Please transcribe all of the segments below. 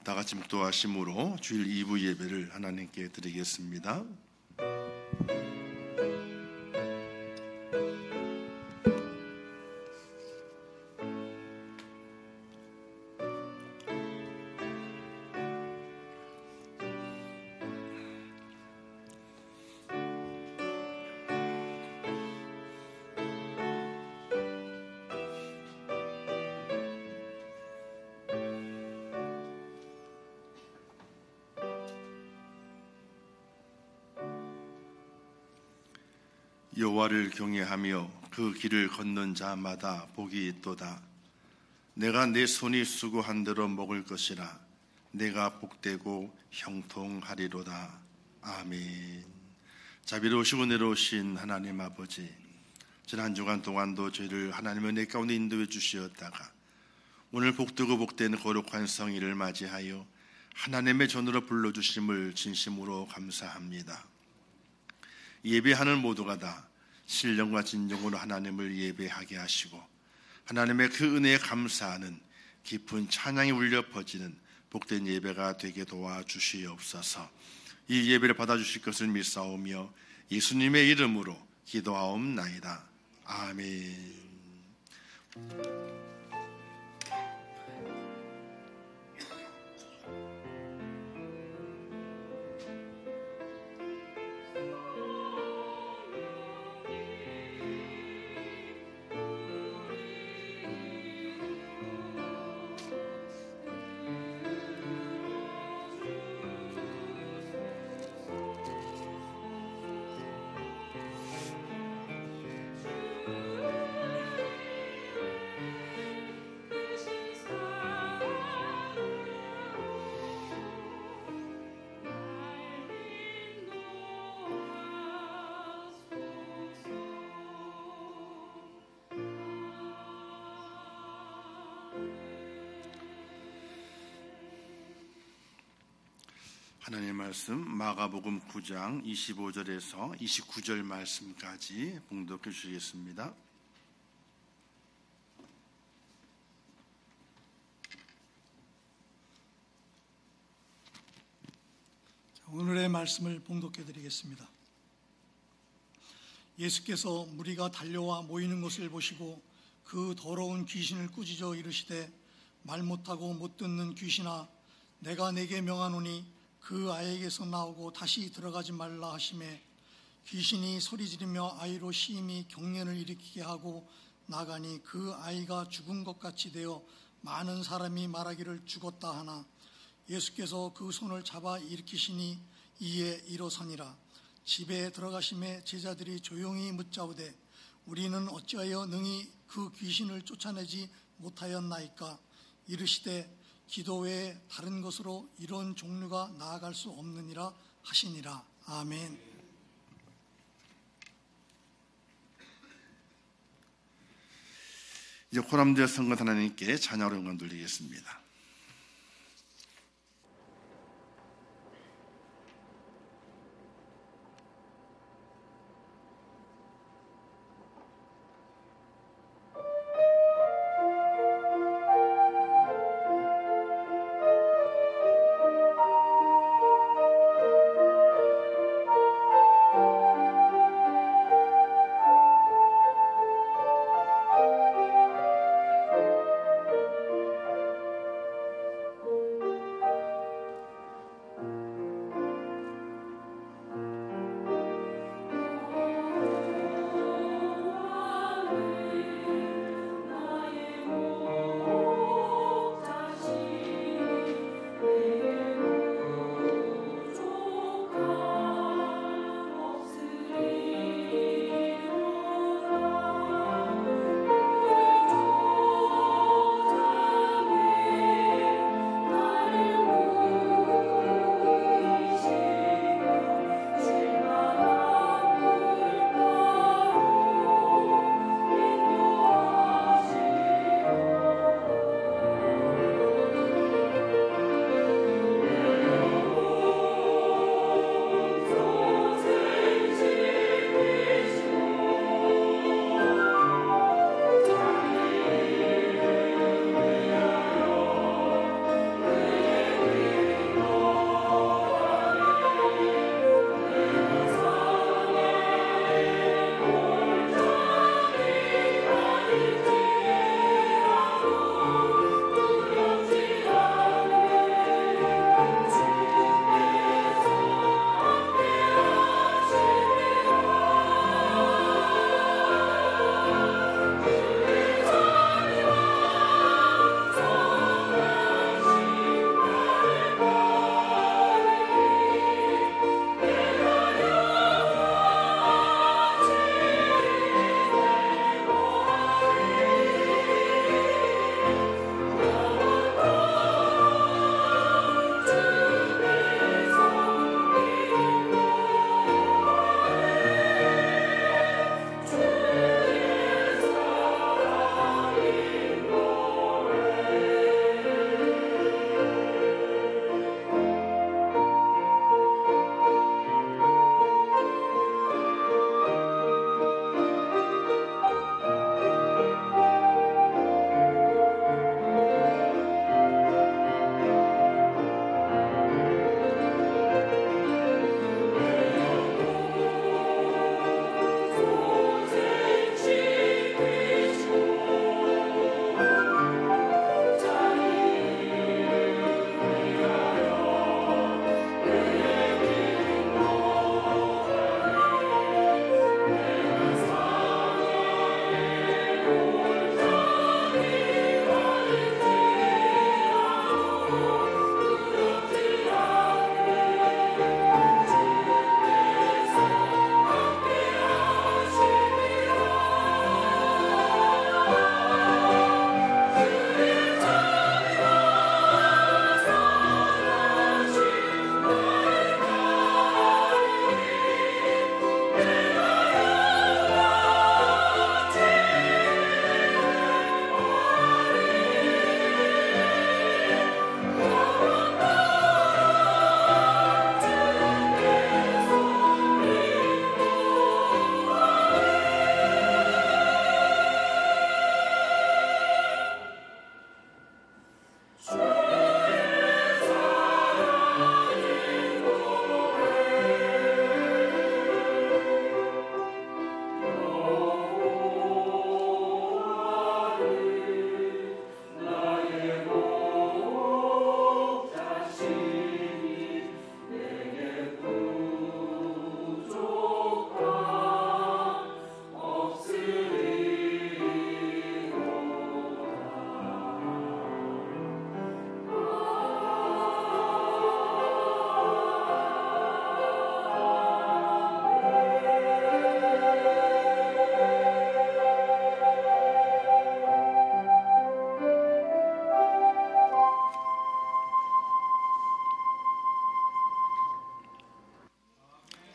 다 같이 묵도하심으로 주일 2부 예배를 하나님께 드리겠습니다. 여호와를 경외하며 그 길을 걷는 자마다 복이 있도다. 내가 내 손이 수고한 대로 먹을 것이라. 내가 복되고 형통하리로다. 아멘. 자비로우시고 은혜로우신 하나님 아버지, 지난 한 주간 동안도 저희를 하나님의 은혜 가운데 인도해 주시었다가 오늘 복되고 복된 거룩한 성일을 맞이하여 하나님의 전으로 불러주심을 진심으로 감사합니다. 예배하는 모두가 다 신령과 진정으로 하나님을 예배하게 하시고 하나님의 그 은혜에 감사하는 깊은 찬양이 울려 퍼지는 복된 예배가 되게 도와주시옵소서. 이 예배를 받아주실 것을 믿사오며 예수님의 이름으로 기도하옵나이다. 아멘. 하나님의 말씀 마가복음 9장 25절에서 29절 말씀까지 봉독해 주시겠습니다. 오늘의 말씀을 봉독해 드리겠습니다. 예수께서 무리가 달려와 모이는 것을 보시고 그 더러운 귀신을 꾸짖어 이르시되 말 못하고 못 듣는 귀신아, 내가 네게 명하노니 그 아이에게서 나오고 다시 들어가지 말라 하시매, 귀신이 소리지르며 아이로 심히 경련을 일으키게 하고 나가니 그 아이가 죽은 것 같이 되어 많은 사람이 말하기를 죽었다 하나, 예수께서 그 손을 잡아 일으키시니 이에 일어서니라. 집에 들어가심에 제자들이 조용히 묻자오되 우리는 어찌하여 능히 그 귀신을 쫓아내지 못하였나이까? 이르시되 기도 외에 다른 것으로 이런 종류가 나아갈 수 없느니라 하시니라. 아멘. 이제 호남되어 선건 하나님께 찬양으로 영광 돌리겠습니다.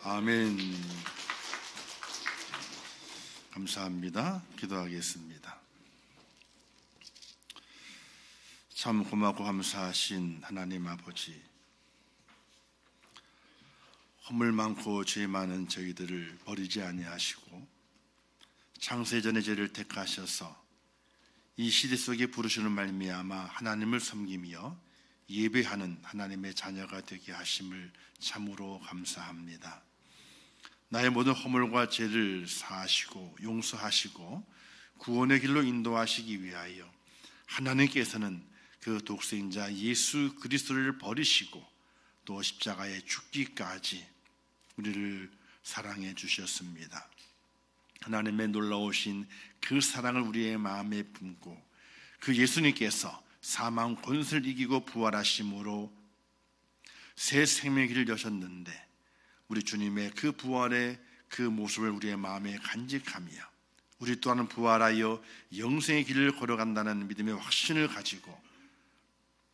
아멘. 감사합니다. 기도하겠습니다. 참 고맙고 감사하신 하나님 아버지, 허물 많고 죄 많은 저희들을 버리지 아니하시고 창세전의 죄를 택하셔서 이 시대 속에 부르시는 말미암아 하나님을 섬기며 예배하는 하나님의 자녀가 되게 하심을 참으로 감사합니다. 나의 모든 허물과 죄를 사하시고 용서하시고 구원의 길로 인도하시기 위하여 하나님께서는 그 독생자 예수 그리스도를 버리시고 또 십자가에 죽기까지 우리를 사랑해 주셨습니다. 하나님의 놀라우신 그 사랑을 우리의 마음에 품고 그 예수님께서 사망 권세를 이기고 부활하심으로 새 생명의 길을 여셨는데 우리 주님의 그 부활의 그 모습을 우리의 마음에 간직하며 우리 또한 부활하여 영생의 길을 걸어간다는 믿음의 확신을 가지고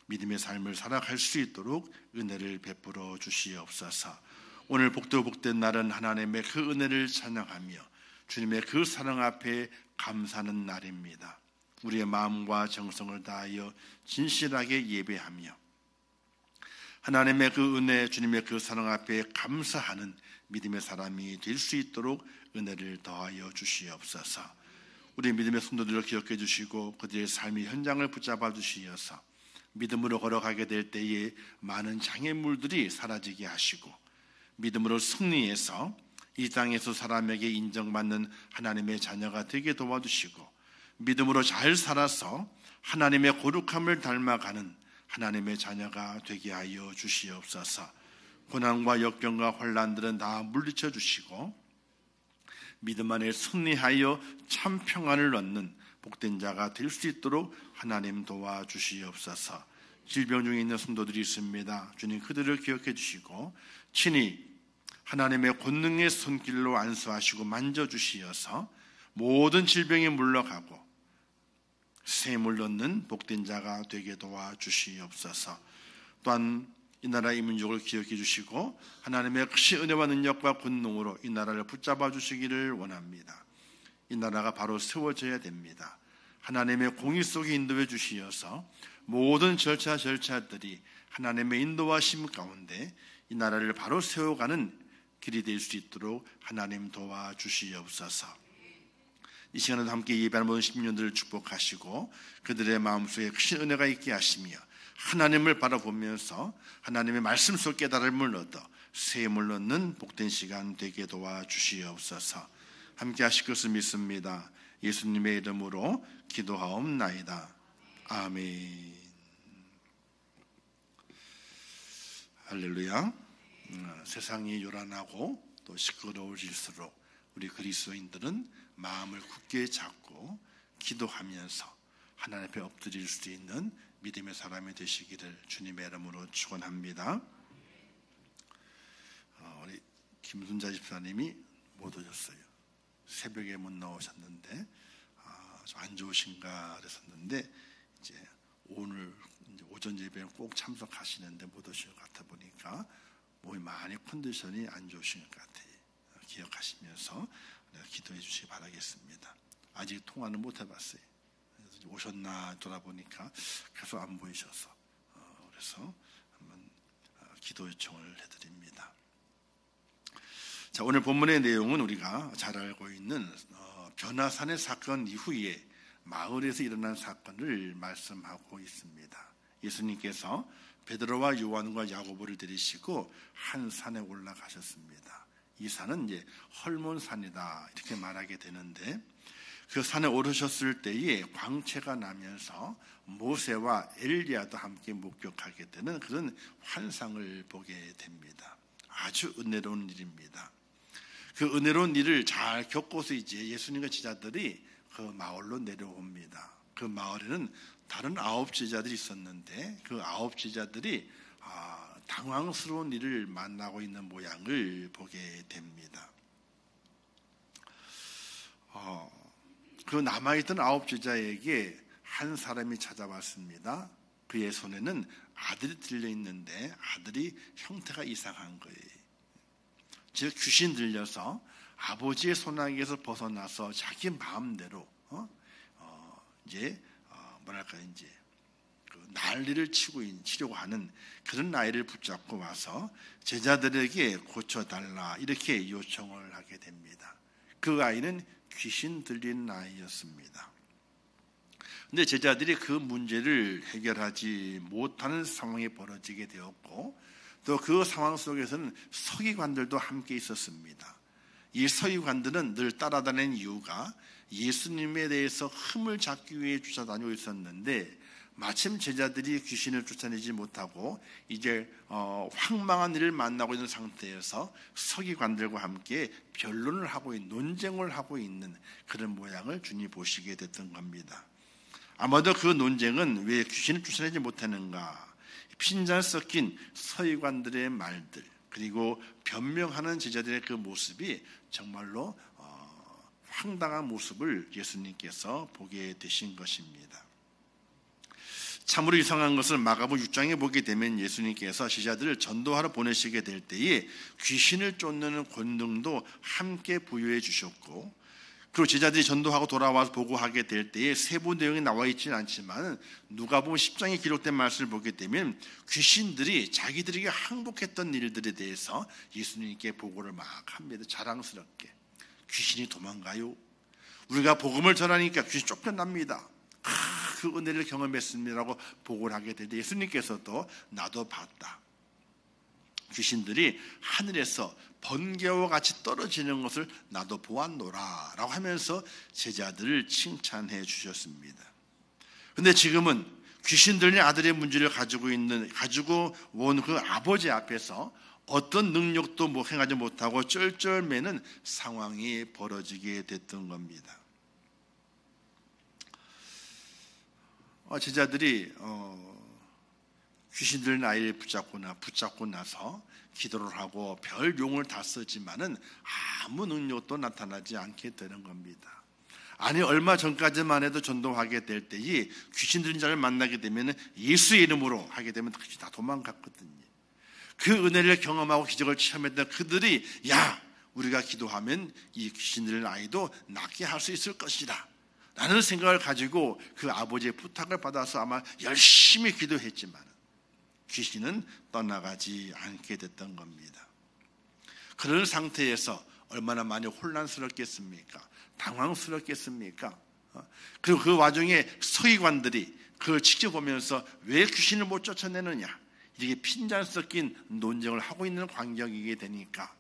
믿음의 삶을 살아갈 수 있도록 은혜를 베풀어 주시옵소서. 오늘 복되고 복된 날은 하나님의 그 은혜를 찬양하며 주님의 그 사랑 앞에 감사하는 날입니다. 우리의 마음과 정성을 다하여 진실하게 예배하며 하나님의 그 은혜, 주님의 그 사랑 앞에 감사하는 믿음의 사람이 될 수 있도록 은혜를 더하여 주시옵소서. 우리 믿음의 성도들을 기억해 주시고 그들의 삶의 현장을 붙잡아 주시어서 믿음으로 걸어가게 될 때에 많은 장애물들이 사라지게 하시고 믿음으로 승리해서 이 땅에서 사람에게 인정받는 하나님의 자녀가 되게 도와주시고 믿음으로 잘 살아서 하나님의 거룩함을 닮아가는 하나님의 자녀가 되게 하여 주시옵소서. 고난과 역경과 환난들은 다 물리쳐 주시고 믿음 안에 승리하여 참 평안을 얻는 복된 자가 될 수 있도록 하나님 도와주시옵소서. 질병 중에 있는 성도들이 있습니다. 주님 그들을 기억해 주시고 친히 하나님의 권능의 손길로 안수하시고 만져주시어서 모든 질병이 물러가고 샘을 얻는 복된 자가 되게 도와주시옵소서. 또한 이 나라의 민족을 기억해 주시고 하나님의 크신 은혜와 능력과 권능으로 이 나라를 붙잡아 주시기를 원합니다. 이 나라가 바로 세워져야 됩니다. 하나님의 공의 속에 인도해 주시어서 모든 절차들이 하나님의 인도하심 가운데 이 나라를 바로 세워가는 길이 될 수 있도록 하나님 도와주시옵소서. 이 시간에도 함께 예배하는 모든 시민들을 축복하시고 그들의 마음속에 큰 은혜가 있게 하시며 하나님을 바라보면서 하나님의 말씀 속 깨달음을 얻어 샘을 얻는 복된 시간 되게 도와주시옵소서. 함께 하실 것을 믿습니다. 예수님의 이름으로 기도하옵나이다. 아멘. 할렐루야. 세상이 요란하고 또 시끄러워질수록 우리 그리스도인들은 마음을 굳게 잡고 기도하면서 하나님 앞에 엎드릴 수 있는 믿음의 사람이 되시기를 주님의 이름으로 축원합니다. 우리 김순자 집사님이 못 오셨어요. 새벽에 못 나오셨는데 좀 안 좋으신가 그랬었는데 이제 오늘 이제 오전 예배에 꼭 참석하시는데 못 오신 것 같아 보니까 몸이 많이 컨디션이 안 좋으신 것 같아요. 기억하시면서 기도해 주시기 바라겠습니다. 아직 통화는 못 해봤어요. 오셨나 돌아보니까 계속 안 보이셔서 그래서 한번 기도 요청을 해드립니다. 자, 오늘 본문의 내용은 우리가 잘 알고 있는 변화산의 사건 이후에 마을에서 일어난 사건을 말씀하고 있습니다. 예수님께서 베드로와 요한과 야고보를 데리시고 한 산에 올라가셨습니다. 이 산은 이제 헐몬산이다 이렇게 말하게 되는데 그 산에 오르셨을 때에 광채가 나면서 모세와 엘리야도 함께 목격하게 되는 그런 환상을 보게 됩니다. 아주 은혜로운 일입니다. 그 은혜로운 일을 잘 겪고서 이제 예수님과 제자들이 그 마을로 내려옵니다. 그 마을에는 다른 9 제자들이 있었는데 그 9 제자들이 당황스러운 일을 만나고 있는 모양을 보게 됩니다. 그 남아있던 9 제자에게 한 사람이 찾아왔습니다. 그의 손에는 아들이 들려있는데 아들이 형태가 이상한 거예요. 즉 귀신 들려서 아버지의 손아귀에서 벗어나서 자기 마음대로 이제 그 난리를 치려고 하는 그런 아이를 붙잡고 와서 제자들에게 고쳐달라 이렇게 요청을 하게 됩니다. 그 아이는 귀신 들린 아이였습니다. 근데 제자들이 그 문제를 해결하지 못하는 상황이 벌어지게 되었고, 또 그 상황 속에서는 서기관들도 함께 있었습니다. 이 서기관들은 늘 따라다니는 이유가 예수님에 대해서 흠을 잡기 위해 쫓아다니고 있었는데, 마침 제자들이 귀신을 쫓아내지 못하고 이제 황망한 일을 만나고 있는 상태에서 서기관들과 함께 변론을 하고 있는, 논쟁을 하고 있는 그런 모양을 주님이 보시게 됐던 겁니다. 아마도 그 논쟁은 왜 귀신을 쫓아내지 못하는가, 핀잔 섞인 서기관들의 말들, 그리고 변명하는 제자들의 그 모습이 정말로 황당한 모습을 예수님께서 보게 되신 것입니다. 참으로 이상한 것을 마가복음 6장에 보게 되면 예수님께서 제자들을 전도하러 보내시게 될 때에 귀신을 쫓는 권능도 함께 부여해 주셨고, 그리고 제자들이 전도하고 돌아와서 보고하게 될 때에 세부 내용이 나와 있지는 않지만 누가복음 10장에 기록된 말씀을 보게 되면 귀신들이 자기들에게 항복했던 일들에 대해서 예수님께 보고를 막 합니다. 자랑스럽게. 귀신이 도망가요. 우리가 복음을 전하니까 귀신 쫓겨납니다. 그 은혜를 경험했습니다라고 보고를 하게 되는데, 예수님께서도 나도 봤다. 귀신들이 하늘에서 번개와 같이 떨어지는 것을 나도 보았노라 라고 하면서 제자들을 칭찬해 주셨습니다. 그런데 지금은 귀신 들린 아들의 문제를 가지고 온 그 아버지 앞에서 어떤 능력도 행하지 못하고 쩔쩔매는 상황이 벌어지게 됐던 겁니다. 제자들이 귀신 들린 아이를 붙잡고 나서 기도를 하고 별 용을 다 쓰지만은 아무 능력도 나타나지 않게 되는 겁니다. 아니, 얼마 전까지만 해도 전도하게 될 때에 귀신 들린 자를 만나게 되면 예수의 이름으로 하게 되면 다 도망갔거든요. 그 은혜를 경험하고 기적을 체험했던 그들이, 야, 우리가 기도하면 이 귀신 들린 아이도 낫게 할 수 있을 것이다 라는 생각을 가지고 그 아버지의 부탁을 받아서 아마 열심히 기도했지만 귀신은 떠나가지 않게 됐던 겁니다. 그런 상태에서 얼마나 많이 혼란스럽겠습니까? 당황스럽겠습니까? 그리고 그 와중에 서기관들이 그걸 지켜보면서 왜 귀신을 못 쫓아내느냐, 이렇게 핀잔 섞인 논쟁을 하고 있는 광경이게 되니까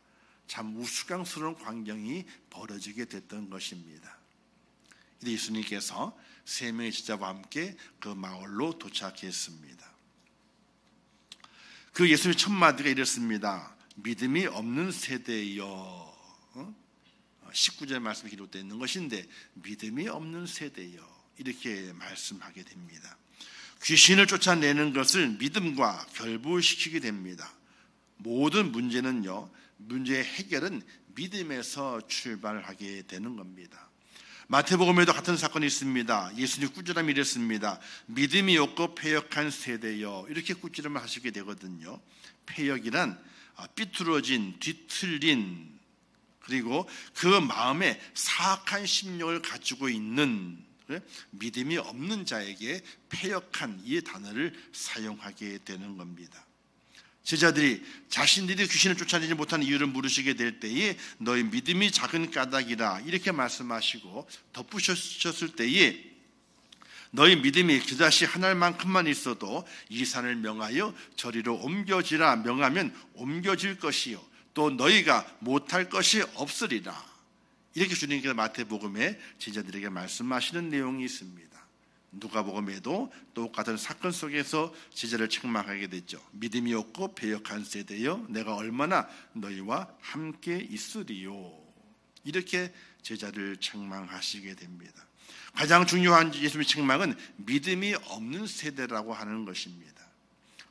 참 우스꽝스러운 광경이 벌어지게 됐던 것입니다. 예수님께서 3명의 제자와 함께 그 마을로 도착했습니다. 그 예수님의 첫 마디가 이랬습니다. 믿음이 없는 세대여. 19절 말씀이 기록되어 있는 것인데, 믿음이 없는 세대여 이렇게 말씀하게 됩니다. 귀신을 쫓아내는 것을 믿음과 결부시키게 됩니다. 모든 문제의 해결은 믿음에서 출발하게 되는 겁니다. 마태복음에도 같은 사건이 있습니다. 예수님 꾸지람이 이랬습니다. 믿음이 없고 패역한 세대여, 이렇게 꾸지람을 하시게 되거든요. 패역이란 삐뚤어진, 뒤틀린, 그리고 그 마음에 사악한 심령을 가지고 있는 믿음이 없는 자에게 패역한 이 단어를 사용하게 되는 겁니다. 제자들이 자신들이 귀신을 쫓아내지 못하는 이유를 물으시게 될 때에 너희 믿음이 작은 까닭이라 이렇게 말씀하시고 덧붙이셨을 때에 너희 믿음이 그다시 하늘만큼만 있어도 이 산을 명하여 저리로 옮겨지라 명하면 옮겨질 것이요 또 너희가 못할 것이 없으리라, 이렇게 주님께서 마태복음에 제자들에게 말씀하시는 내용이 있습니다. 누가복음에도 똑같은 사건 속에서 제자를 책망하게 됐죠. 믿음이 없고 배역한 세대여, 내가 얼마나 너희와 함께 있으리요, 이렇게 제자를 책망하시게 됩니다. 가장 중요한 예수님의 책망은 믿음이 없는 세대라고 하는 것입니다.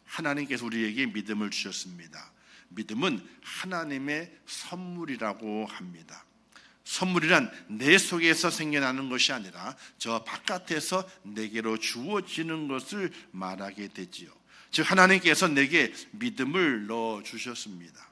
하나님께서 우리에게 믿음을 주셨습니다. 믿음은 하나님의 선물이라고 합니다. 선물이란 내 속에서 생겨나는 것이 아니라 저 바깥에서 내게로 주어지는 것을 말하게 되지요. 즉 하나님께서 내게 믿음을 넣어주셨습니다.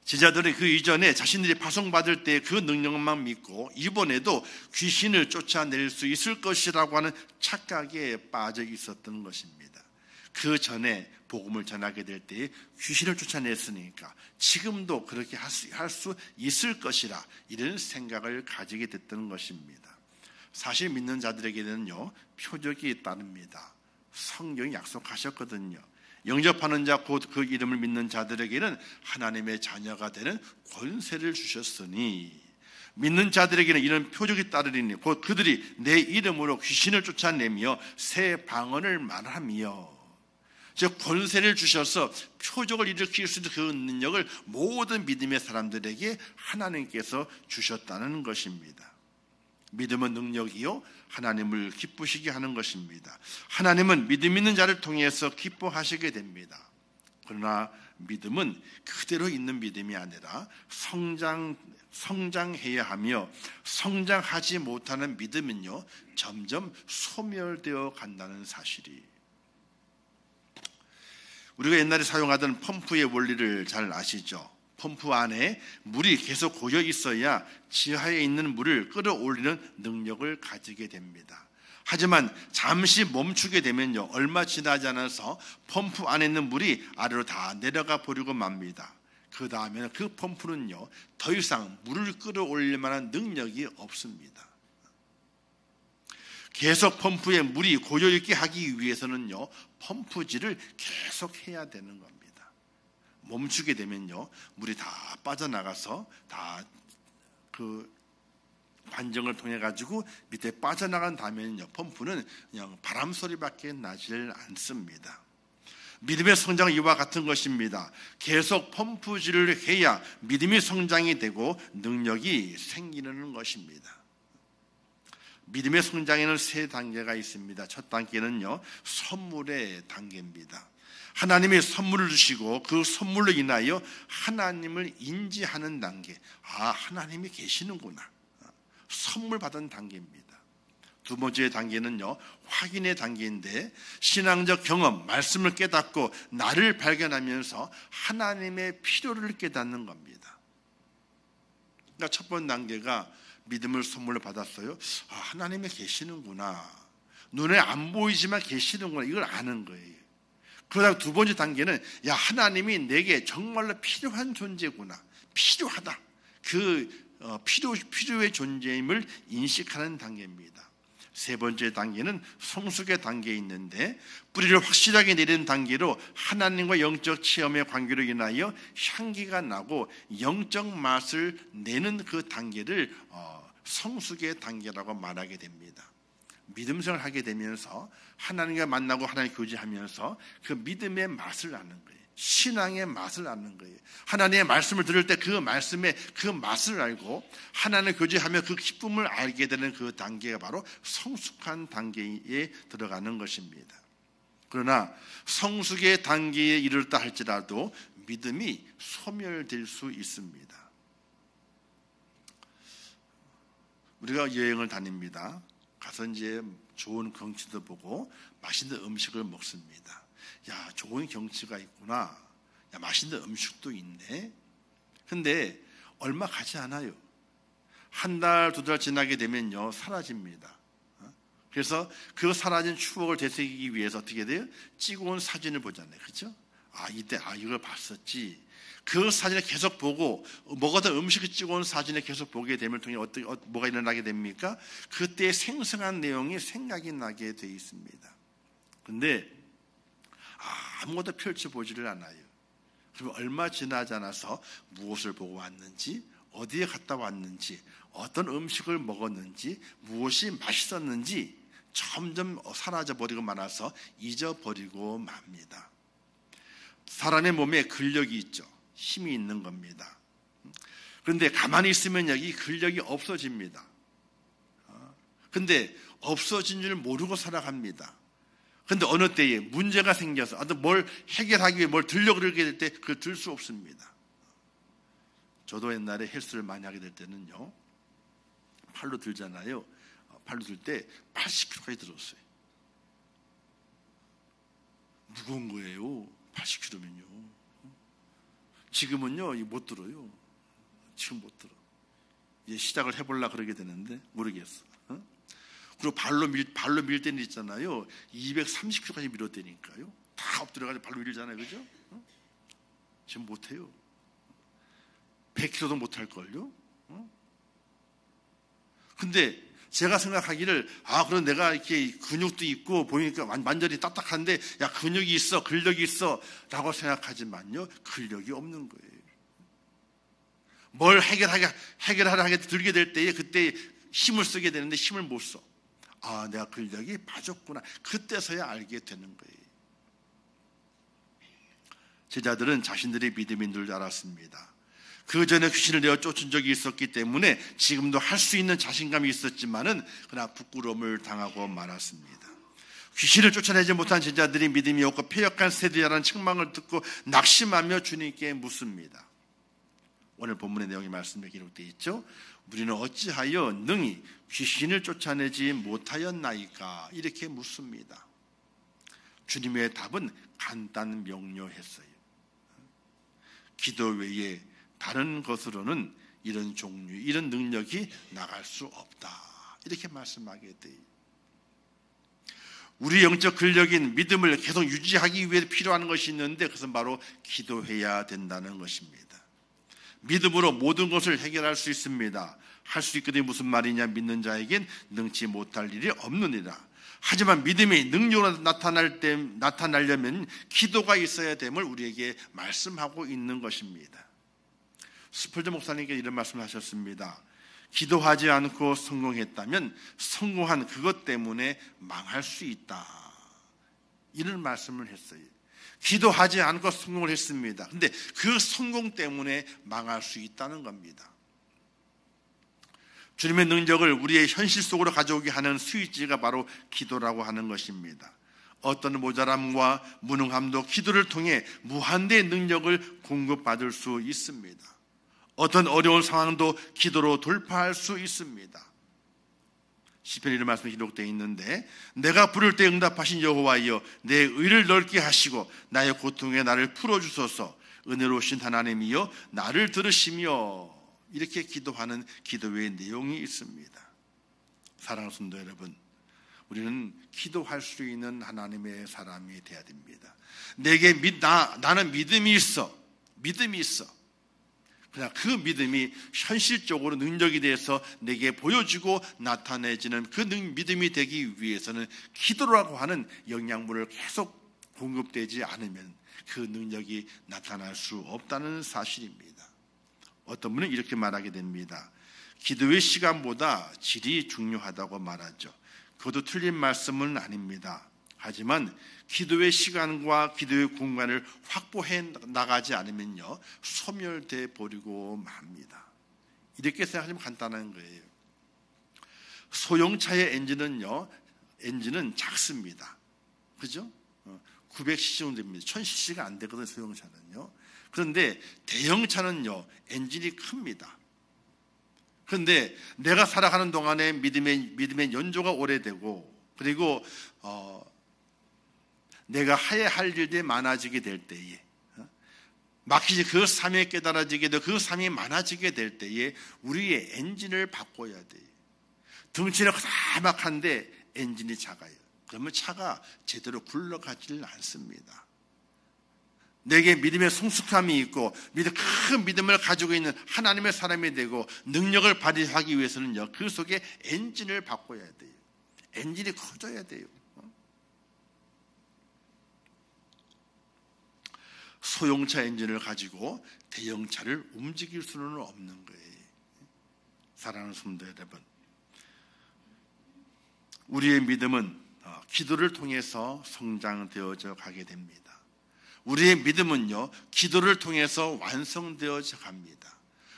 제자들이 그 이전에 자신들이 파송받을 때 그 능력만 믿고 이번에도 귀신을 쫓아낼 수 있을 것이라고 하는 착각에 빠져 있었던 것입니다. 그 전에 복음을 전하게 될 때 귀신을 쫓아냈으니까 지금도 그렇게 할 수 있을 것이라 이런 생각을 가지게 됐던 것입니다. 사실 믿는 자들에게는요, 표적이 따릅니다. 성경이 약속하셨거든요. 영접하는 자 곧 그 이름을 믿는 자들에게는 하나님의 자녀가 되는 권세를 주셨으니 믿는 자들에게는 이런 표적이 따르리니 곧 그들이 내 이름으로 귀신을 쫓아내며 새 방언을 말하며, 즉 권세를 주셔서 표적을 일으킬 수 있는 그 능력을 모든 믿음의 사람들에게 하나님께서 주셨다는 것입니다. 믿음은 능력이요 하나님을 기쁘시게 하는 것입니다. 하나님은 믿음 있는 자를 통해서 기뻐하시게 됩니다. 그러나 믿음은 그대로 있는 믿음이 아니라 성장해야 하며, 성장하지 못하는 믿음은요 점점 소멸되어 간다는 사실이, 우리가 옛날에 사용하던 펌프의 원리를 잘 아시죠? 펌프 안에 물이 계속 고여 있어야 지하에 있는 물을 끌어올리는 능력을 가지게 됩니다. 하지만 잠시 멈추게 되면요, 얼마 지나지 않아서 펌프 안에 있는 물이 아래로 다 내려가 버리고 맙니다. 그 다음에는 그 펌프는요 더 이상 물을 끌어올릴 만한 능력이 없습니다. 계속 펌프에 물이 고여있게 하기 위해서는요 펌프질을 계속 해야 되는 겁니다. 멈추게 되면요 물이 다 빠져나가서 다 그 관정을 통해 가지고 밑에 빠져나간 다음에는요 펌프는 그냥 바람 소리밖에 나질 않습니다. 믿음의 성장은 이와 같은 것입니다. 계속 펌프질을 해야 믿음이 성장이 되고 능력이 생기는 것입니다. 믿음의 성장에는 세 단계가 있습니다. 첫 단계는요 선물의 단계입니다. 하나님이 선물을 주시고 그 선물로 인하여 하나님을 인지하는 단계. 아, 하나님이 계시는구나. 선물 받은 단계입니다. 두 번째 단계는요 확인의 단계인데, 신앙적 경험, 말씀을 깨닫고 나를 발견하면서 하나님의 필요를 깨닫는 겁니다. 그러니까 첫 번째 단계가 믿음을 선물로 받았어요. 아, 하나님이 계시는구나. 눈에 안 보이지만 계시는구나. 이걸 아는 거예요. 그러다 두 번째 단계는 야, 하나님이 내게 정말로 필요한 존재구나. 필요하다. 그 필요의 존재임을 인식하는 단계입니다. 세 번째 단계는 성숙의 단계에 있는데, 뿌리를 확실하게 내리는 단계로 하나님과 영적 체험의 관계로 인하여 향기가 나고 영적 맛을 내는 그 단계를 성숙의 단계라고 말하게 됩니다. 믿음 생활을 하게 되면서 하나님과 만나고 하나님 교제하면서 그 믿음의 맛을 아는 거예요. 신앙의 맛을 아는 거예요. 하나님의 말씀을 들을 때 그 말씀의 그 맛을 알고 하나님을 교제하며 그 기쁨을 알게 되는 그 단계가 바로 성숙한 단계에 들어가는 것입니다. 그러나 성숙의 단계에 이르렀다 할지라도 믿음이 소멸될 수 있습니다. 우리가 여행을 다닙니다. 가서 이제 좋은 경치도 보고 맛있는 음식을 먹습니다. 야, 좋은 경치가 있구나. 야, 맛있는 음식도 있네. 근데 얼마 가지 않아요. 한 달, 두 달 지나게 되면요 사라집니다. 그래서 그 사라진 추억을 되새기기 위해서 어떻게 돼요? 찍어온 사진을 보잖아요. 그렇죠? 아, 이때 이걸 봤었지. 그 사진을 계속 보고 먹었던 음식을 찍어온 사진을 계속 보게 되면 통해 뭐가 일어나게 됩니까? 그때 생생한 내용이 생각이 나게 돼 있습니다. 그런데 아무것도 펼쳐보지를 않아요. 그러면 얼마 지나지 않아서 무엇을 보고 왔는지, 어디에 갔다 왔는지, 어떤 음식을 먹었는지, 무엇이 맛있었는지 점점 사라져버리고 말아서 잊어버리고 맙니다. 사람의 몸에 근력이 있죠. 힘이 있는 겁니다. 그런데 가만히 있으면 여기 근력이 없어집니다. 근데 없어진 줄 모르고 살아갑니다. 근데 어느 때에 문제가 생겨서 뭘 해결하기 위해 뭘 들려고 그러게 될 때 그걸 들 수 없습니다. 저도 옛날에 헬스를 많이 하게 될 때는요 팔로 들잖아요. 팔로 들 때 80kg까지 들었어요. 무거운 거예요. 80kg면요. 지금은요 못 들어요. 지금 못 들어. 이제 시작을 해보려고 그러게 되는데 모르겠어. 그리고 발로 밀 때는 있잖아요. 230kg까지 밀었다니까요. 다 엎드려가지고 발로 밀잖아요, 그죠? 지금 못해요. 100kg도 못할걸요. 근데 제가 생각하기를 그럼 내가 이렇게 근육도 있고 보니까 완전히 딱딱한데 야 근육이 있어, 근력이 있어 라고 생각하지만요, 근력이 없는 거예요. 뭘 해결하려 하게 들게 될 때에 그때 힘을 쓰게 되는데 힘을 못 써. 내가 근력이 빠졌구나. 그때서야 알게 되는 거예요. 제자들은 자신들의 믿음인 줄 알았습니다. 그 전에 귀신을 내어 쫓은 적이 있었기 때문에 지금도 할 수 있는 자신감이 있었지만은 그러나 부끄러움을 당하고 말았습니다. 귀신을 쫓아내지 못한 제자들이 믿음이 없고 패역한 세대라는 책망을 듣고 낙심하며 주님께 묻습니다. 오늘 본문의 내용이 말씀에 기록되어 있죠. 우리는 어찌하여 능히 귀신을 쫓아내지 못하였나이까? 이렇게 묻습니다. 주님의 답은 간단 명료했어요. 기도 외에 다른 것으로는 이런 종류, 이런 능력이 나갈 수 없다. 이렇게 말씀하게 돼요. 우리 영적 근력인 믿음을 계속 유지하기 위해 필요한 것이 있는데 그것은 바로 기도해야 된다는 것입니다. 믿음으로 모든 것을 해결할 수 있습니다. 할 수 있거든요. 무슨 말이냐? 믿는 자에겐 능치 못할 일이 없느니라. 하지만 믿음이 능력으로 나타나려면 기도가 있어야 됨을 우리에게 말씀하고 있는 것입니다. 스펄전 목사님께 이런 말씀을 하셨습니다. 기도하지 않고 성공했다면 성공한 그것 때문에 망할 수 있다. 이런 말씀을 했어요. 기도하지 않고 성공을 했습니다. 그런데 그 성공 때문에 망할 수 있다는 겁니다. 주님의 능력을 우리의 현실 속으로 가져오게 하는 스위치가 바로 기도라고 하는 것입니다. 어떤 모자람과 무능함도 기도를 통해 무한대의 능력을 공급받을 수 있습니다. 어떤 어려운 상황도 기도로 돌파할 수 있습니다. 시편에 이런 말씀이 기록되어 있는데 내가 부를 때 응답하신 여호와여 내 의를 넓게 하시고 나의 고통에 나를 풀어주소서. 은혜로우신 하나님이여 나를 들으시며. 이렇게 기도하는 기도의 내용이 있습니다. 사랑하는 성도 여러분, 우리는 기도할 수 있는 하나님의 사람이 되어야 됩니다. 나는 믿음이 있어. 그러나 그 믿음이 현실적으로 능력이 돼서 내게 보여지고 나타내지는 그 믿음이 되기 위해서는 기도라고 하는 영양분을 계속 공급되지 않으면 그 능력이 나타날 수 없다는 사실입니다. 어떤 분은 이렇게 말하게 됩니다. 기도의 시간보다 질이 중요하다고 말하죠. 그것도 틀린 말씀은 아닙니다. 하지만 기도의 시간과 기도의 공간을 확보해 나가지 않으면요 소멸돼 버리고 맙니다. 이렇게 생각하면 간단한 거예요. 소형차의 엔진은 작습니다. 그죠? 900cc 정도 됩니다. 1000cc가 안 되거든요, 소형차는요. 그런데 대형차는요 엔진이 큽니다. 그런데 내가 살아가는 동안에 믿음의 연조가 오래되고 그리고 내가 해야 할 일들이 많아지게 될 때에 막히지 그 삶에 깨달아지게 되고 그 삶이 많아지게 될 때에 우리의 엔진을 바꿔야 돼요. 덩치는 크다막한데 엔진이 작아요. 그러면 차가 제대로 굴러가지를 않습니다. 내게 믿음의 성숙함이 있고 큰 믿음을 가지고 있는 하나님의 사람이 되고 능력을 발휘하기 위해서는요 그 속에 엔진을 바꿔야 돼요. 엔진이 커져야 돼요. 소형차 엔진을 가지고 대형차를 움직일 수는 없는 거예요. 사랑하는 성도 여러분, 우리의 믿음은 기도를 통해서 성장되어져 가게 됩니다. 우리의 믿음은요 기도를 통해서 완성되어져 갑니다.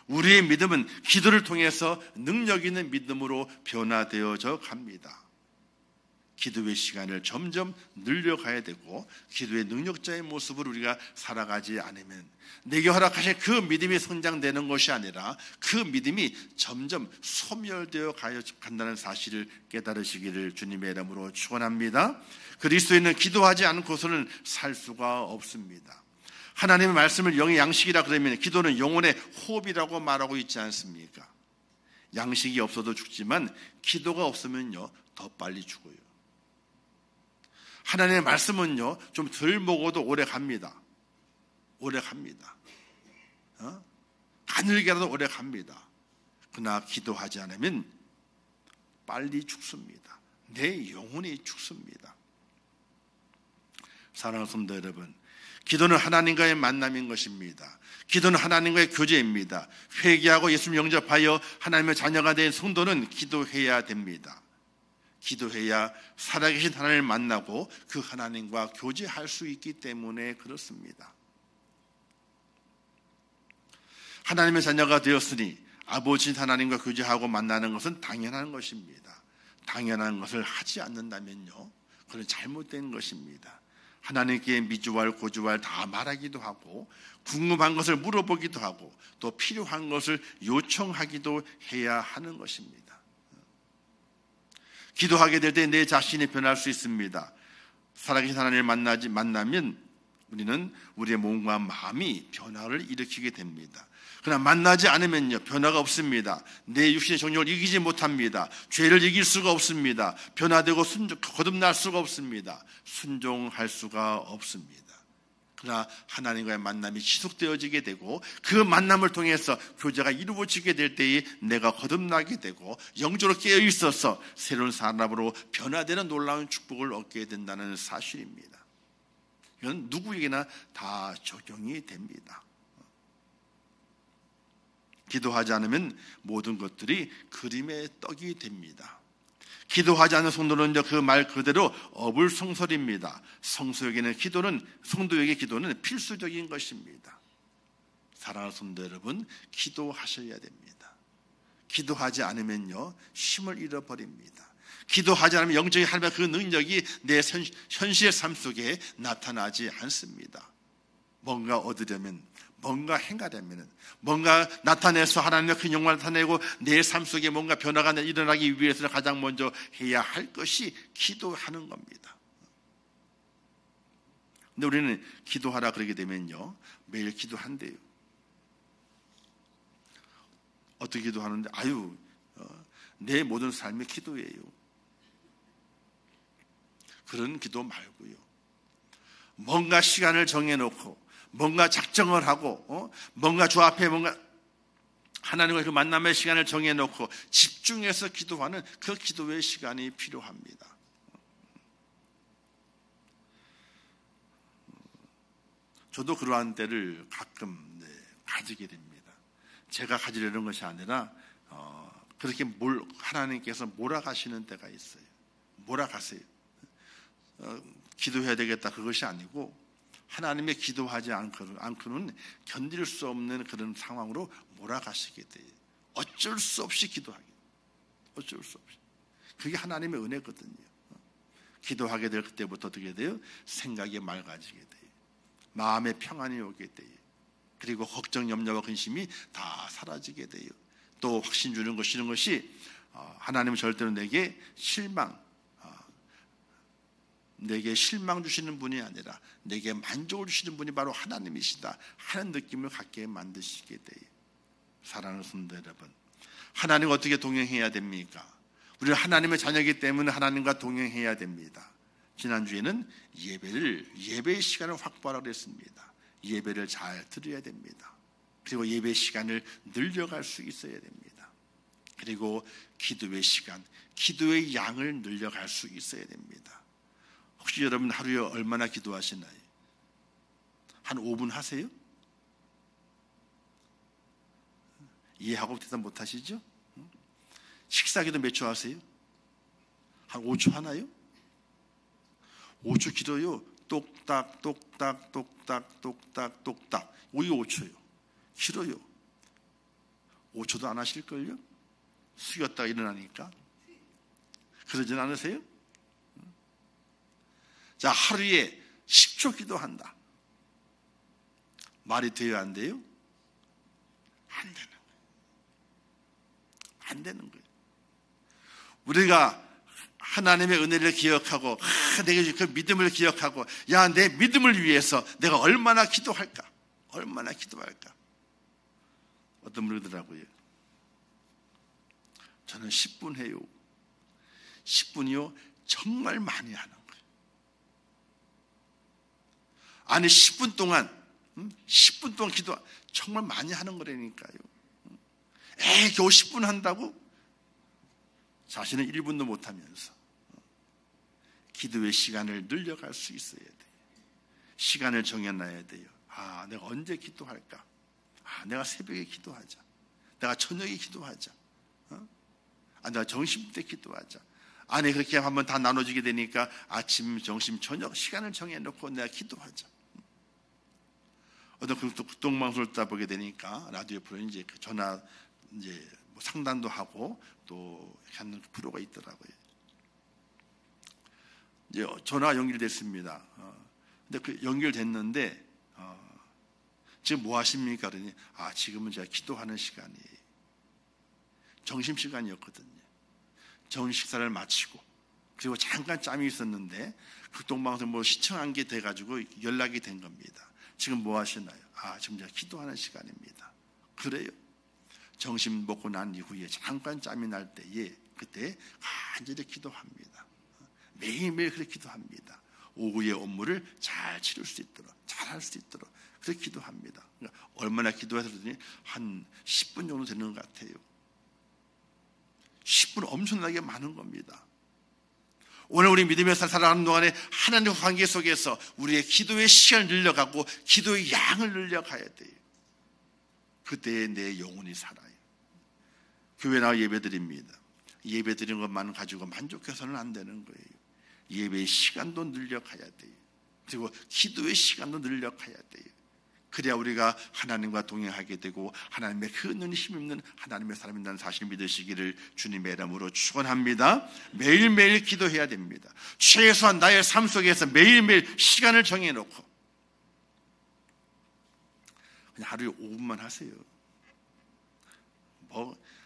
우리의 믿음은 기도를 통해서 능력 있는 믿음으로 변화되어져 갑니다. 기도의 시간을 점점 늘려가야 되고 기도의 능력자의 모습을 우리가 살아가지 않으면 내게 허락하신 그 믿음이 성장되는 것이 아니라 그 믿음이 점점 소멸되어 간다는 사실을 깨달으시기를 주님의 이름으로 축원합니다. 그리스도인은 기도하지 않고서는 살 수가 없습니다. 하나님의 말씀을 영의 양식이라 그러면 기도는 영혼의 호흡이라고 말하고 있지 않습니까? 양식이 없어도 죽지만 기도가 없으면요 더 빨리 죽어요. 하나님의 말씀은요 좀 덜 먹어도 오래 갑니다. 오래 갑니다. 가늘게라도 오래 갑니다. 그러나 기도하지 않으면 빨리 죽습니다. 내 영혼이 죽습니다. 사랑하는 성도 여러분, 기도는 하나님과의 만남인 것입니다. 기도는 하나님과의 교제입니다. 회개하고 예수님 영접하여 하나님의 자녀가 된 성도는 기도해야 됩니다. 기도해야 살아계신 하나님을 만나고 그 하나님과 교제할 수 있기 때문에 그렇습니다. 하나님의 자녀가 되었으니 아버지 하나님과 교제하고 만나는 것은 당연한 것입니다. 당연한 것을 하지 않는다면요 그건 잘못된 것입니다. 하나님께 미주알 고주알 다 말하기도 하고 궁금한 것을 물어보기도 하고 또 필요한 것을 요청하기도 해야 하는 것입니다. 기도하게 될 때 내 자신이 변할 수 있습니다. 살아계신 하나님을 만나면 우리는 우리의 몸과 마음이 변화를 일으키게 됩니다. 그러나 만나지 않으면요 변화가 없습니다. 내 육신의 정욕을 이기지 못합니다. 죄를 이길 수가 없습니다. 변화되고 거듭날 수가 없습니다. 순종할 수가 없습니다. 그러나 하나님과의 만남이 지속되어지게 되고 그 만남을 통해서 교제가 이루어지게 될 때에 내가 거듭나게 되고 영적으로 깨어있어서 새로운 사람으로 변화되는 놀라운 축복을 얻게 된다는 사실입니다. 이건 누구에게나 다 적용이 됩니다. 기도하지 않으면 모든 것들이 그림의 떡이 됩니다. 기도하지 않는 성도는 그 말 그대로 어불성설입니다. 성도에게 기도는 필수적인 것입니다. 사랑하는 성도 여러분, 기도하셔야 됩니다. 기도하지 않으면요 힘을 잃어버립니다. 기도하지 않으면 영적인 하나님의 그 능력이 내 현실의 삶 속에 나타나지 않습니다. 뭔가 얻으려면, 뭔가 행하려면, 뭔가 나타내서 하나님의 그 영광을 나타내고 내 삶 속에 뭔가 변화가 일어나기 위해서는 가장 먼저 해야 할 것이 기도하는 겁니다. 근데 우리는 기도하라 그러게 되면요 매일 기도한대요. 어떻게 기도하는데? 내 모든 삶이 기도예요. 그런 기도 말고요, 뭔가 시간을 정해놓고 뭔가 작정을 하고 뭔가 주 앞에 뭔가 하나님과 그 만남의 시간을 정해놓고 집중해서 기도하는 그 기도의 시간이 필요합니다. 저도 그러한 때를 가끔 가지게 됩니다. 제가 가지려는 것이 아니라 그렇게 하나님께서 몰아가시는 때가 있어요. 몰아가세요. 기도해야 되겠다 그것이 아니고 하나님의 기도하지 않고는 견딜 수 없는 그런 상황으로 몰아가시게 돼요. 어쩔 수 없이 기도하게. 어쩔 수 없이. 그게 하나님의 은혜거든요. 기도하게 될 그때부터 어떻게 돼요? 생각이 맑아지게 돼요. 마음의 평안이 오게 돼요. 그리고 걱정, 염려와 근심이 다 사라지게 돼요. 또 확신 주는 것이 하나님은 절대로 내게 실망 주시는 분이 아니라 내게 만족을 주시는 분이 바로 하나님이시다 하는 느낌을 갖게 만드시게 돼요. 사랑하는 성도 여러분, 하나님과 어떻게 동행해야 됩니까? 우리는 하나님의 자녀이기 때문에 하나님과 동행해야 됩니다. 지난주에는 예배의 시간을 확보하라고 했습니다. 예배를 잘 드려야 됩니다. 그리고 예배 시간을 늘려갈 수 있어야 됩니다. 그리고 기도의 시간, 기도의 양을 늘려갈 수 있어야 됩니다. 혹시 여러분 하루에 얼마나 기도하시나요? 한 5분 하세요? 이해하고 대답 못 하시죠? 식사기도 몇 초 하세요? 한 5초 하나요? 5초 길어요. 똑딱 똑딱 똑딱 똑딱 똑딱. 이게 5초요. 길어요. 5초도 안 하실걸요? 숙였다가 일어나니까. 그러진 않으세요? 자, 하루에 10초 기도한다. 말이 돼요, 안 돼요? 안 되는 거예요. 안 되는 거예요. 우리가 하나님의 은혜를 기억하고 내게 그 믿음을 기억하고 내 믿음을 위해서 내가 얼마나 기도할까? 얼마나 기도할까? 어떤 분이 그러더라고요. 저는 10분 해요. 10분이요 정말 많이 하는 거예요. 아니 10분 동안 기도 정말 많이 하는 거라니까요. 겨우 10분 한다고? 자신은 1분도 못하면서 기도의 시간을 늘려갈 수 있어야 돼요. 시간을 정해놔야 돼요. 내가 언제 기도할까? 내가 새벽에 기도하자. 내가 저녁에 기도하자. 내가 점심때 기도하자. 그렇게 한번 다 나눠지게 되니까 아침, 점심, 저녁 시간을 정해놓고 내가 기도하자. 어떤 극동방송을 듣다 보게 되니까 라디오 프로 이제 전화 이제 상담도 하고 또 하는 프로가 있더라고요. 이제 전화 연결됐습니다. 근데 그 연결됐는데 지금 뭐 하십니까? 그러니 지금은 제가 기도하는 시간이에요. 점심시간이었거든요. 점심 식사를 마치고 그리고 잠깐 짬이 있었는데 극동방송 시청한 게 돼가지고 연락이 된 겁니다. 지금 뭐 하시나요? 지금 제가 기도하는 시간입니다. 그래요? 점심 먹고 난 이후에 잠깐 짬이 날 때에 그때 간절히 기도합니다. 매일매일 그렇게 기도합니다. 오후에 업무를 잘 치를 수 있도록, 잘 할 수 있도록 그렇게 기도합니다. 그러니까 얼마나 기도해서 그러더니 한 10분 정도 되는 것 같아요. 10분 엄청나게 많은 겁니다. 오늘 우리 믿음의 삶 살아가는 동안에 하나님과 관계 속에서 우리의 기도의 시간을 늘려가고 기도의 양을 늘려가야 돼요. 그때에 내 영혼이 살아요. 교회 나와 예배드립니다. 예배드리는 것만 가지고 만족해서는 안 되는 거예요. 예배의 시간도 늘려가야 돼요. 그리고 기도의 시간도 늘려가야 돼요. 그래야 우리가 하나님과 동행하게 되고 하나님의 그 눈이 힘있는 하나님의 사람이라는 사실을 믿으시기를 주님의 이름으로 축원합니다. 매일매일 기도해야 됩니다. 최소한 나의 삶 속에서 매일매일 시간을 정해놓고 그냥 하루에 5분만 하세요.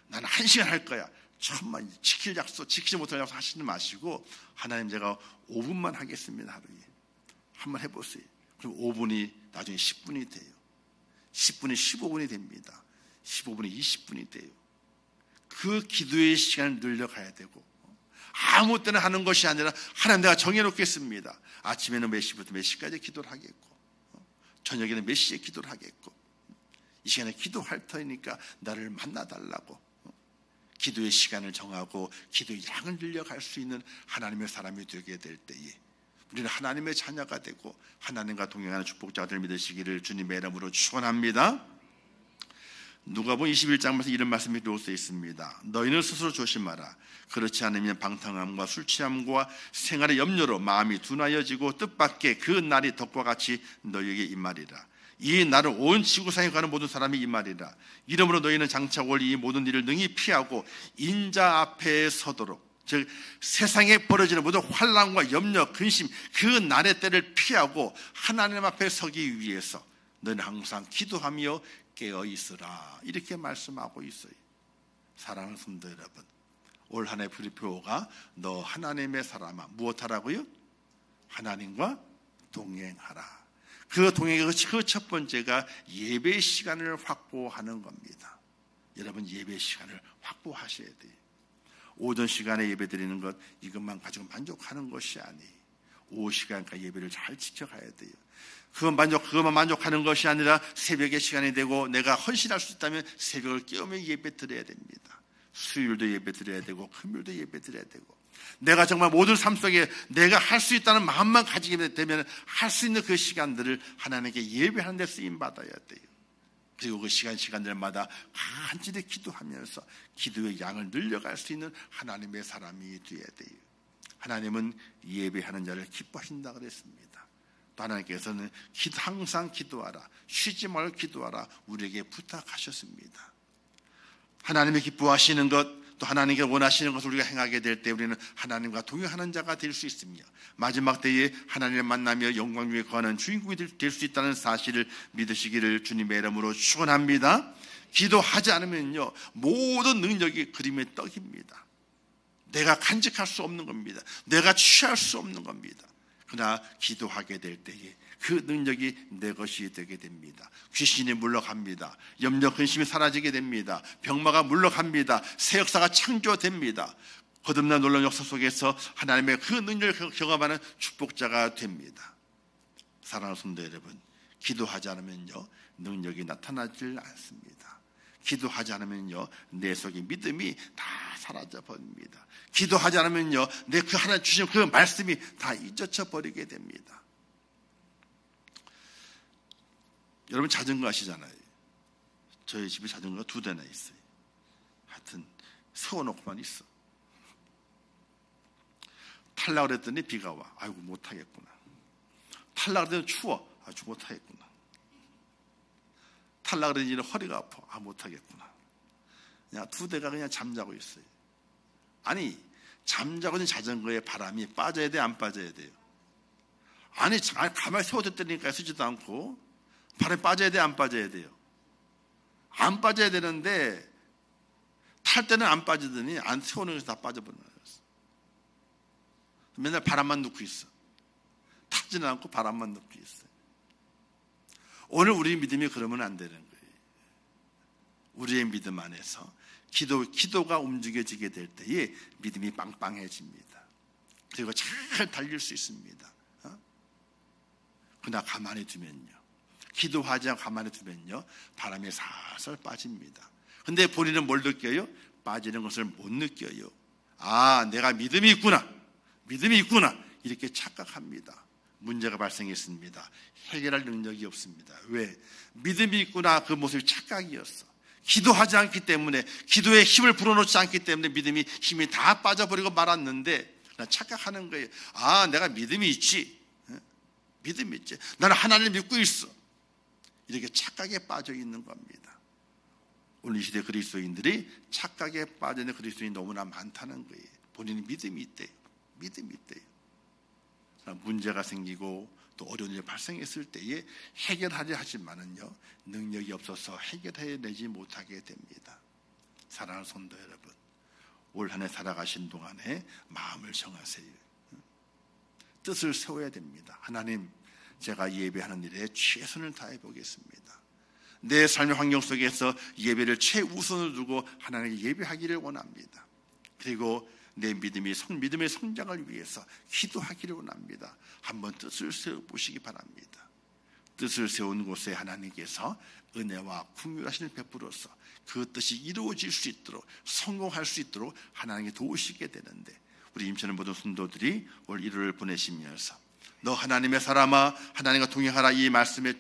나는 1시간 할 거야. 천만 지킬 약속, 지키지 못할 약속 하시지 마시고 하나님 제가 5분만 하겠습니다. 하루에 한번 해보세요. 그럼 5분이 나중에 10분이 돼요. 10분이 15분이 됩니다. 15분이 20분이 돼요. 그 기도의 시간을 늘려가야 되고 아무 때나 하는 것이 아니라 하나님 내가 정해놓겠습니다. 아침에는 몇 시부터 몇 시까지 기도를 하겠고 저녁에는 몇 시에 기도를 하겠고 이 시간에 기도할 터이니까 나를 만나달라고 기도의 시간을 정하고 기도의 양을 늘려갈 수 있는 하나님의 사람이 되게 될 때에 우리는 하나님의 자녀가 되고 하나님과 동행하는 축복자들 믿으시기를 주님의 이름으로 축원합니다. 누가복음 21장에서 이런 말씀이 되어 있습니다. 너희는 스스로 조심하라. 그렇지 않으면 방탕함과 술취함과 생활의 염려로 마음이 둔하여지고 뜻밖의 그 날이 덕과 같이 너희에게 임하리라. 이 날을 온 지구상에 가는 모든 사람이 임하리라. 이러므로 너희는 장차 올 이 모든 일을 능히 피하고 인자 앞에 서도록 즉 세상에 벌어지는 모든 환난과 염려, 근심 그 날의 때를 피하고 하나님 앞에 서기 위해서 너희는 항상 기도하며 깨어 있으라. 이렇게 말씀하고 있어요. 사랑하는 성도 여러분, 올 한 해 프리표가 너 하나님의 사람아 무엇하라고요? 하나님과 동행하라. 그 동행의 그 첫 번째가 예배 시간을 확보하는 겁니다. 여러분 예배 시간을 확보하셔야 돼요. 오전 시간에 예배 드리는 것 이것만 가지고 만족하는 것이 아니에요. 오후 시간까지 예배를 잘 지켜가야 돼요. 그것만 만족하는 것이 아니라 새벽의 시간이 되고 내가 헌신할 수 있다면 새벽을 깨우며 예배 드려야 됩니다. 수요일도 예배 드려야 되고 금요일도 예배 드려야 되고 내가 정말 모든 삶 속에 내가 할 수 있다는 마음만 가지게 되면 할 수 있는 그 시간들을 하나님께 예배하는 데 쓰임받아야 돼요. 그리고 그 시간들마다 간절히 기도하면서 기도의 양을 늘려갈 수 있는 하나님의 사람이 되어야 돼요. 하나님은 예배하는 자를 기뻐하신다 그랬습니다. 또 하나님께서는 항상 기도하라, 쉬지 말고 기도하라 우리에게 부탁하셨습니다. 하나님이 기뻐하시는 것, 또 하나님께 원하시는 것을 우리가 행하게 될 때 우리는 하나님과 동행하는 자가 될 수 있으며 마지막 때에 하나님을 만나며 영광 위에 거하는 주인공이 될 수 있다는 사실을 믿으시기를 주님의 이름으로 축원합니다. 기도하지 않으면요 모든 능력이 그림의 떡입니다. 내가 간직할 수 없는 겁니다. 내가 취할 수 없는 겁니다. 그러나 기도하게 될 때에 그 능력이 내 것이 되게 됩니다. 귀신이 물러갑니다. 염려 근심이 사라지게 됩니다. 병마가 물러갑니다. 새 역사가 창조됩니다. 거듭난 놀라운 역사 속에서 하나님의 그 능력을 경험하는 축복자가 됩니다. 사랑하는 성도 여러분, 기도하지 않으면요 능력이 나타나질 않습니다. 기도하지 않으면요 내 속의 믿음이 다 사라져 버립니다. 기도하지 않으면요 내 그 하나님 주신 그 말씀이 다 잊어져 버리게 됩니다. 여러분 자전거 아시잖아요. 저희 집에 자전거가 2대나 있어요. 하여튼 세워놓고만 있어. 탈락을 했더니 비가 와. 아이고 못하겠구나. 탈락을 했더니 추워. 아주 못하겠구나. 탈락을 했더니 허리가 아파. 아 못하겠구나. 그냥 2대가 그냥 잠자고 있어요. 아니 잠자고 있는 자전거에 바람이 빠져야 돼, 안 빠져야 돼요? 아니 가만히 세워뒀다니까 쓰지도 않고 바람이 빠져야 돼, 안 빠져야 돼요? 안 빠져야 되는데 탈 때는 안 빠지더니 안 세우는 것이 다 빠져버려요. 맨날 바람만 넣고 있어. 타지는 않고 바람만 넣고 있어요. 오늘 우리 믿음이 그러면 안 되는 거예요. 우리의 믿음 안에서 기도가 움직여지게 될 때에 믿음이 빵빵해집니다. 그리고 잘 달릴 수 있습니다. 그러나 가만히 두면요, 기도하지 않고 가만히 두면요 바람이 살살 빠집니다. 근데 본인은 뭘 느껴요? 빠지는 것을 못 느껴요. 아 내가 믿음이 있구나 이렇게 착각합니다. 문제가 발생했습니다. 해결할 능력이 없습니다. 왜? 믿음이 있구나 그 모습이 착각이었어. 기도하지 않기 때문에, 기도에 힘을 불어넣지 않기 때문에 믿음이 힘이 다 빠져버리고 말았는데 착각하는 거예요. 아 내가 믿음이 있지, 믿음이 있지, 나는 하나님을 믿고 있어, 이렇게 착각에 빠져 있는 겁니다. 오늘 이 시대 그리스도인들이 착각에 빠져 있는 그리스도인이 너무나 많다는 거예요. 본인이 믿음이 있대요. 문제가 생기고 또 어려운 일이 발생했을 때에 해결하려 하지만은요 능력이 없어서 해결해내지 못하게 됩니다. 사랑하는 성도 여러분, 올 한 해 살아가신 동안에 마음을 정하세요. 뜻을 세워야 됩니다. 하나님, 제가 예배하는 일에 최선을 다해 보겠습니다. 내 삶의 환경 속에서 예배를 최우선으로 두고 하나님께 예배하기를 원합니다. 그리고 내 믿음의 성장을 위해서 기도하기를 원합니다. 한번 뜻을 세워보시기 바랍니다. 뜻을 세운 곳에 하나님께서 은혜와 긍휼하심을 베풀어서 그 뜻이 이루어질 수 있도록, 성공할 수 있도록 하나님께 도우시게 되는데, 우리 임천의 모든 성도들이 올 1월을 보내시면서 너 하나님의 사람아 하나님과 동행하라, 이 말씀의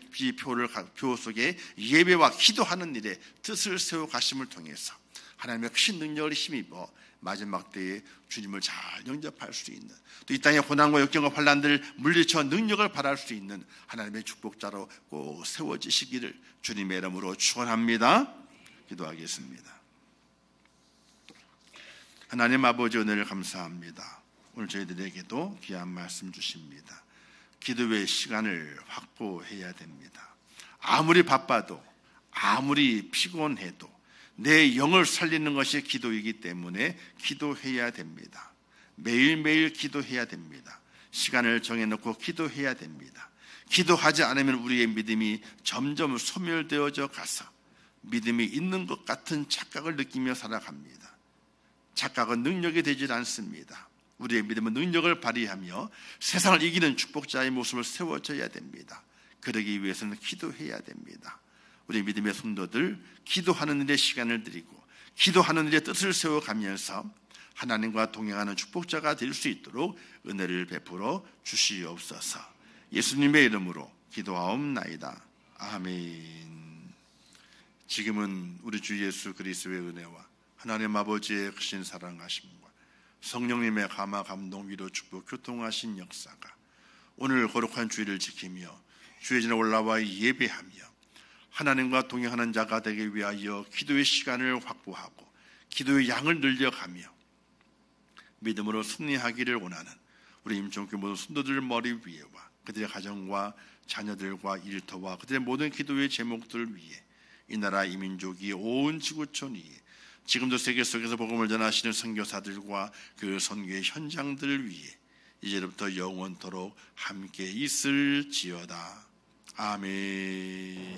표 속에 예배와 기도하는 일에 뜻을 세워 가심을 통해서 하나님의 크신 능력을 힘입어 마지막 때에 주님을 잘 영접할 수 있는, 또 이 땅의 고난과 역경과 환난들을 물리쳐 능력을 발할 수 있는 하나님의 축복자로 꼭 세워지시기를 주님의 이름으로 축원합니다. 기도하겠습니다. 하나님 아버지, 은혜를 감사합니다. 오늘 저희들에게도 귀한 말씀 주십니다. 기도의 시간을 확보해야 됩니다. 아무리 바빠도, 아무리 피곤해도 내 영을 살리는 것이 기도이기 때문에 기도해야 됩니다. 매일매일 기도해야 됩니다. 시간을 정해놓고 기도해야 됩니다. 기도하지 않으면 우리의 믿음이 점점 소멸되어져 가서 믿음이 있는 것 같은 착각을 느끼며 살아갑니다. 착각은 능력이 되질 않습니다. 우리의 믿음은 능력을 발휘하며 세상을 이기는 축복자의 모습을 세워져야 됩니다. 그러기 위해서는 기도해야 됩니다. 우리 믿음의 성도들, 기도하는 일에 시간을 드리고 기도하는 일에 뜻을 세워가면서 하나님과 동행하는 축복자가 될 수 있도록 은혜를 베풀어 주시옵소서. 예수님의 이름으로 기도하옵나이다. 아멘. 지금은 우리 주 예수 그리스도의 은혜와 하나님 아버지의 크신 사랑하심과 성령님의 감화 감동 위로 축복 교통하신 역사가 오늘 거룩한 주일을 지키며 주의 전에 올라와 예배하며 하나님과 동행하는 자가 되기 위하여 기도의 시간을 확보하고 기도의 양을 늘려가며 믿음으로 승리하기를 원하는 우리 임종교 모든 성도들 머리 위에와 그들의 가정과 자녀들과 일터와 그들의 모든 기도의 제목들을 위해 이 나라 이 민족이 온 지구촌 위에 지금도 세계 속에서 복음을 전하시는 선교사들과 그 선교의 현장들을 위해 이제부터 영원토록 함께 있을지어다. 아멘.